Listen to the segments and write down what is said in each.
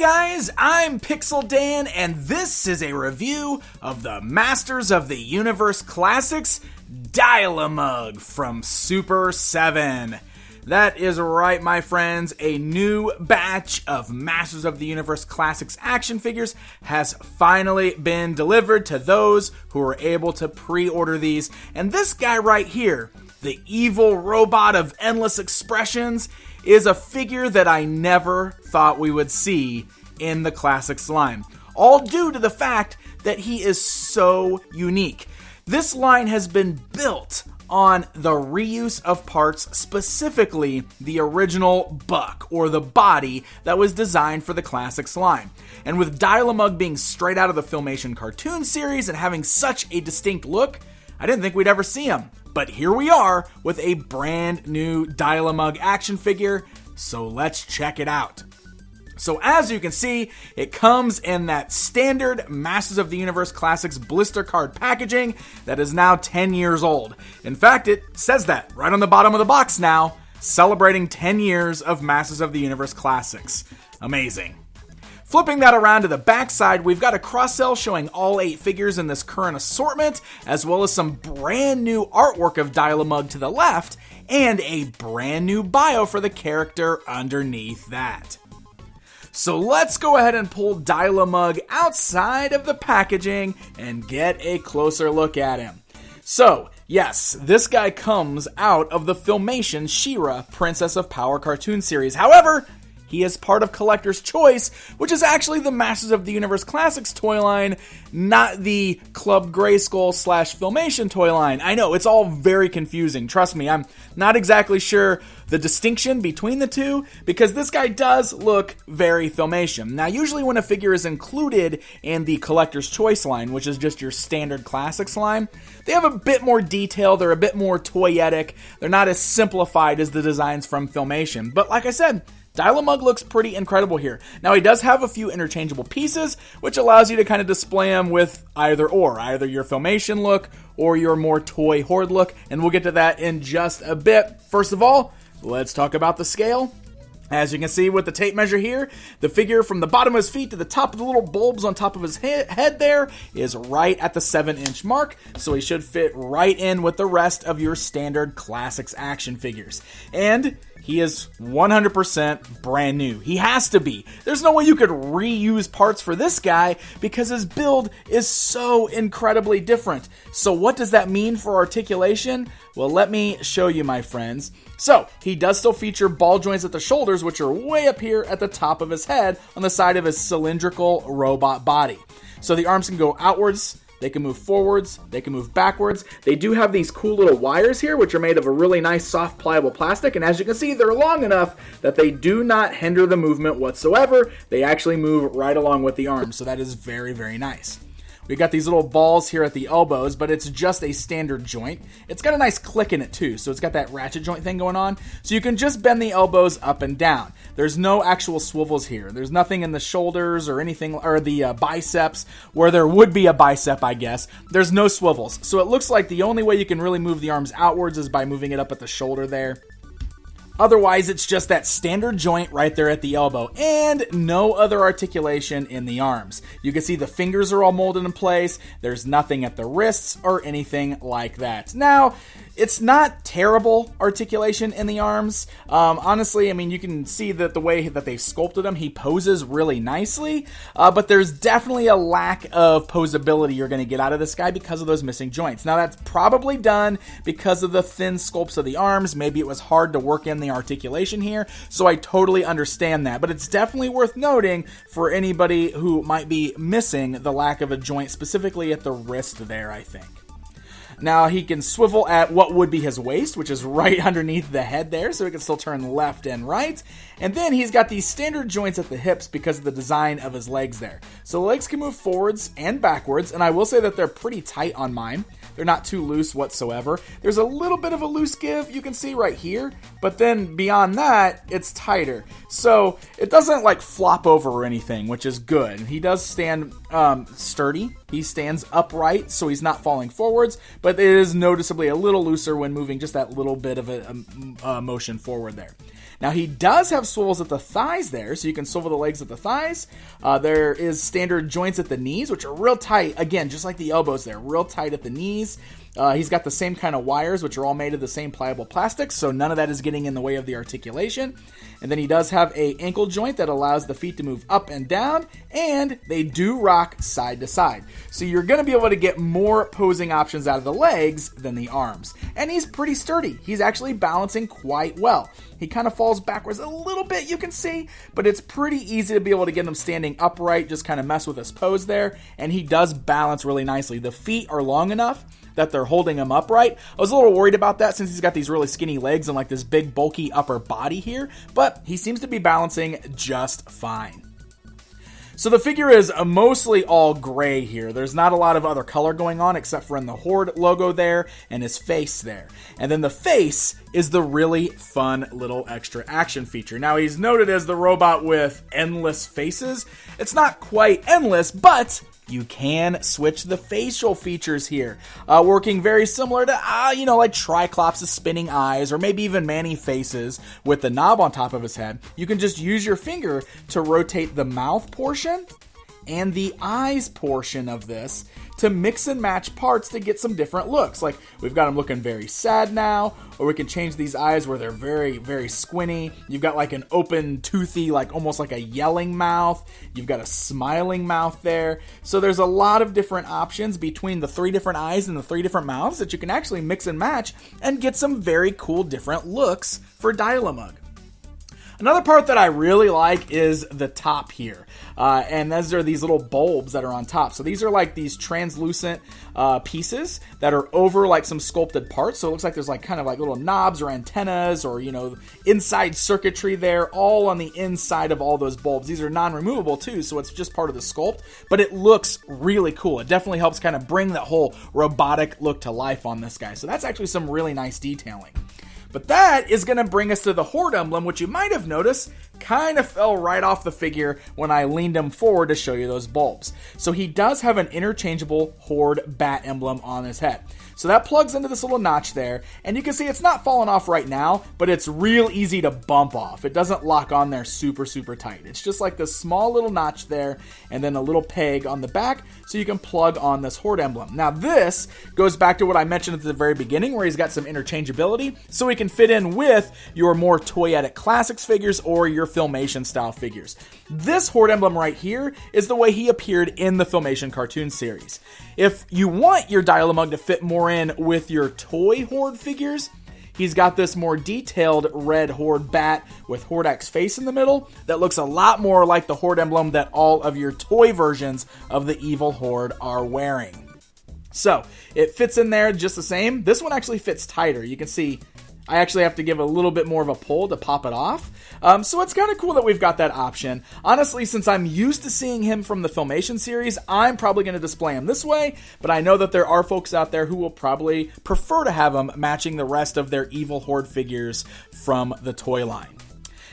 Hey guys, I'm Pixel Dan, and this is a review of the Masters of the Universe Classics Dylamug from Super 7. That is right, my friends, a new batch of Masters of the Universe Classics action figures has finally been delivered to those who were able to pre-order these. And this guy right here, the evil robot of endless expressions, is a figure that I never thought we would see in the Classics line. All due to the fact that he is so unique. This line has been built on the reuse of parts, specifically the original buck, or the body that was designed for the Classics line. And with Dylamug being straight out of the Filmation cartoon series and having such a distinct look, I didn't think we'd ever see him. But here we are with a brand new Dylamug action figure, so let's check it out. So as you can see, it comes in that standard Masters of the Universe Classics blister card packaging that is now 10 years old. In fact, it says that right on the bottom of the box now, celebrating 10 years of Masters of the Universe Classics. Amazing. Flipping that around to the backside, we've got a cross-sell showing all 8 figures in this current assortment, as well as some brand new artwork of Dylamug to the left, and a brand new bio for the character underneath that. So let's go ahead and pull Dylamug outside of the packaging and get a closer look at him. So, yes, this guy comes out of the Filmation She-Ra Princess of Power cartoon series. However, he is part of Collector's Choice, which is actually the Masters of the Universe Classics toy line, not the Club Grayskull / Filmation toy line. I know, it's all very confusing. Trust me, I'm not exactly sure the distinction between the two, because this guy does look very Filmation. Now, usually when a figure is included in the Collector's Choice line, which is just your standard Classics line, they have a bit more detail, they're a bit more toyetic, they're not as simplified as the designs from Filmation. But like I said, Dylamug looks pretty incredible here. Now, he does have a few interchangeable pieces, which allows you to kind of display him with either your Filmation look or your more toy horde look, and we'll get to that in just a bit. First of all, let's talk about the scale. As you can see with the tape measure here, the figure from the bottom of his feet to the top of the little bulbs on top of his head there is right at the 7-inch mark, so he should fit right in with the rest of your standard Classics action figures. And he is 100% brand new. He has to be. There's no way you could reuse parts for this guy because his build is so incredibly different. So what does that mean for articulation? Well, let me show you, my friends. So, he does still feature ball joints at the shoulders, which are way up here at the top of his head on the side of his cylindrical robot body. So the arms can go outwards, they can move forwards, they can move backwards. They do have these cool little wires here, which are made of a really nice soft pliable plastic, and as you can see, they're long enough that they do not hinder the movement whatsoever. They actually move right along with the arms, so that is very, very nice. We got these little balls here at the elbows, but it's just a standard joint. It's got a nice click in it too, so it's got that ratchet joint thing going on. So you can just bend the elbows up and down. There's no actual swivels here. There's nothing in the shoulders or anything, or the biceps, where there would be a bicep, I guess. There's no swivels. So it looks like the only way you can really move the arms outwards is by moving it up at the shoulder there. Otherwise, it's just that standard joint right there at the elbow, and no other articulation in the arms. You can see the fingers are all molded in place. There's nothing at the wrists or anything like that. Now, it's not terrible articulation in the arms. Honestly, I mean, you can see that the way that they've sculpted him, he poses really nicely, but there's definitely a lack of posability you're going to get out of this guy because of those missing joints. Now, that's probably done because of the thin sculpts of the arms. Maybe it was hard to work in the articulation here, so I totally understand that, but it's definitely worth noting for anybody who might be missing the lack of a joint, specifically at the wrist there, I think. Now, he can swivel at what would be his waist, which is right underneath the head there, so he can still turn left and right. And then he's got these standard joints at the hips because of the design of his legs there. So the legs can move forwards and backwards, and I will say that they're pretty tight on mine. They're not too loose whatsoever. There's a little bit of a loose give you can see right here, but then beyond that, it's tighter. So it doesn't like flop over or anything, which is good. He does stand sturdy. He stands upright, so he's not falling forwards, but it is noticeably a little looser when moving just that little bit of a motion forward there. Now, he does have swivels at the thighs there, so you can swivel the legs at the thighs. There is standard joints at the knees, which are real tight. Again, just like the elbows there, real tight at the knees. He's got the same kind of wires, which are all made of the same pliable plastics, so none of that is getting in the way of the articulation. And then he does have a ankle joint that allows the feet to move up and down, and they do rock side to side. So you're going to be able to get more posing options out of the legs than the arms. And he's pretty sturdy. He's actually balancing quite well. He kind of falls backwards a little bit, you can see, but it's pretty easy to be able to get him standing upright, just kind of mess with his pose there, and he does balance really nicely. The feet are long enough that they're holding him upright. I was a little worried about that since he's got these really skinny legs and like this big bulky upper body here, but he seems to be balancing just fine. So the figure is mostly all gray here. There's not a lot of other color going on except for in the Horde logo there and his face there. And then the face is the really fun little extra action feature. Now, he's noted as the robot with endless faces. It's not quite endless, but you can switch the facial features here, working very similar to, like Triclops' spinning eyes, or maybe even Man-E-Face's with the knob on top of his head. You can just use your finger to rotate the mouth portion and the eyes portion of this to mix and match parts to get some different looks. Like, we've got him looking very sad now, or we can change these eyes where they're very, very squinty. You've got like an open, toothy, like almost like a yelling mouth. You've got a smiling mouth there. So there's a lot of different options between the 3 different eyes and the 3 different mouths that you can actually mix and match and get some very cool different looks for Dylamug. Another part that I really like is the top here. And those are these little bulbs that are on top. So these are like these translucent pieces that are over like some sculpted parts. So it looks like there's like kind of like little knobs or antennas or, inside circuitry there, all on the inside of all those bulbs. These are non-removable too, so it's just part of the sculpt. But it looks really cool. It definitely helps kind of bring that whole robotic look to life on this guy. So that's actually some really nice detailing. But that is going to bring us to the Horde emblem, which you might have noticed kind of fell right off the figure when I leaned him forward to show you those bulbs. So he does have an interchangeable Horde bat emblem on his head. So that plugs into this little notch there, and you can see it's not falling off right now, but it's real easy to bump off. It doesn't lock on there super, super tight. It's just like this small little notch there, and then a little peg on the back, so you can plug on this Horde emblem. Now this goes back to what I mentioned at the very beginning, where he's got some interchangeability, so he can fit in with your more Toyetic Classics figures or your Filmation style figures. This Horde emblem right here is the way he appeared in the Filmation cartoon series. If you want your Dylamug to fit more in with your toy Horde figures, he's got this more detailed red Horde bat with Hordak's face in the middle that looks a lot more like the Horde emblem that all of your toy versions of the evil Horde are wearing. So, it fits in there just the same. This one actually fits tighter. You can see I actually have to give a little bit more of a pull to pop it off. So it's kind of cool that we've got that option. Honestly, since I'm used to seeing him from the Filmation series, I'm probably going to display him this way, but I know that there are folks out there who will probably prefer to have him matching the rest of their evil Horde figures from the toy line.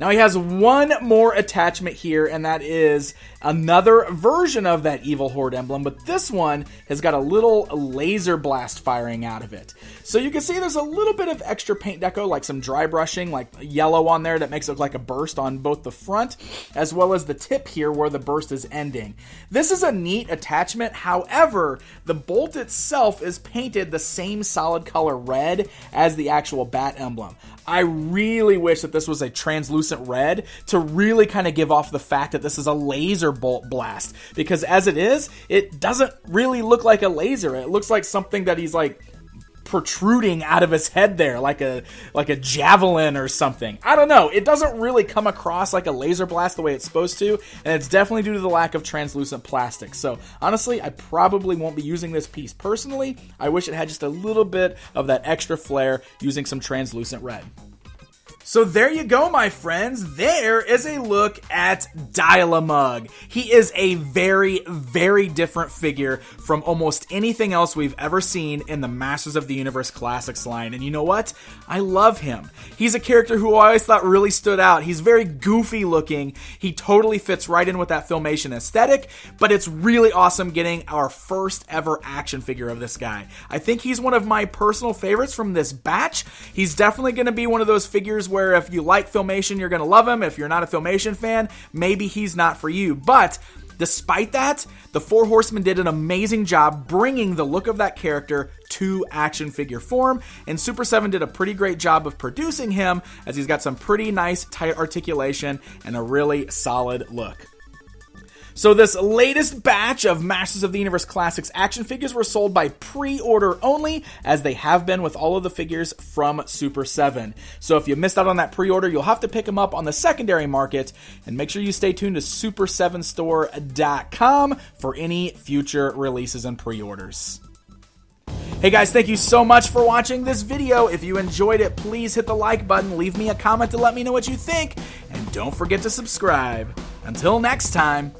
Now he has one more attachment here, and that is another version of that evil Horde emblem, but this one has got a little laser blast firing out of it. So you can see there's a little bit of extra paint deco, like some dry brushing, like yellow on there that makes it look like a burst on both the front as well as the tip here where the burst is ending. This is a neat attachment. However, the bolt itself is painted the same solid color red as the actual bat emblem. I really wish that this was a translucent red to really kind of give off the fact that this is a laser bolt blast, because as it is, it doesn't really look like a laser. It looks like something that he's like protruding out of his head there, like a javelin or something. I don't know. It doesn't really come across like a laser blast the way it's supposed to, and it's definitely due to the lack of translucent plastic. So honestly, I probably won't be using this piece personally. I wish it had just a little bit of that extra flair using some translucent red. So there you go, my friends. There is a look at Dylamug. He is a very, very different figure from almost anything else we've ever seen in the Masters of the Universe Classics line. And you know what? I love him. He's a character who I always thought really stood out. He's very goofy looking. He totally fits right in with that Filmation aesthetic, but it's really awesome getting our first ever action figure of this guy. I think he's one of my personal favorites from this batch. He's definitely going to be one of those figures where if you like Filmation, you're going to love him. If you're not a Filmation fan, maybe he's not for you. But despite that, the Four Horsemen did an amazing job bringing the look of that character to action figure form, and Super 7 did a pretty great job of producing him, as he's got some pretty nice tight articulation and a really solid look. So this latest batch of Masters of the Universe Classics action figures were sold by pre-order only, as they have been with all of the figures from Super 7. So if you missed out on that pre-order, you'll have to pick them up on the secondary market, and make sure you stay tuned to super7store.com for any future releases and pre-orders. Hey guys, thank you so much for watching this video. If you enjoyed it, please hit the like button, leave me a comment to let me know what you think, and don't forget to subscribe. Until next time,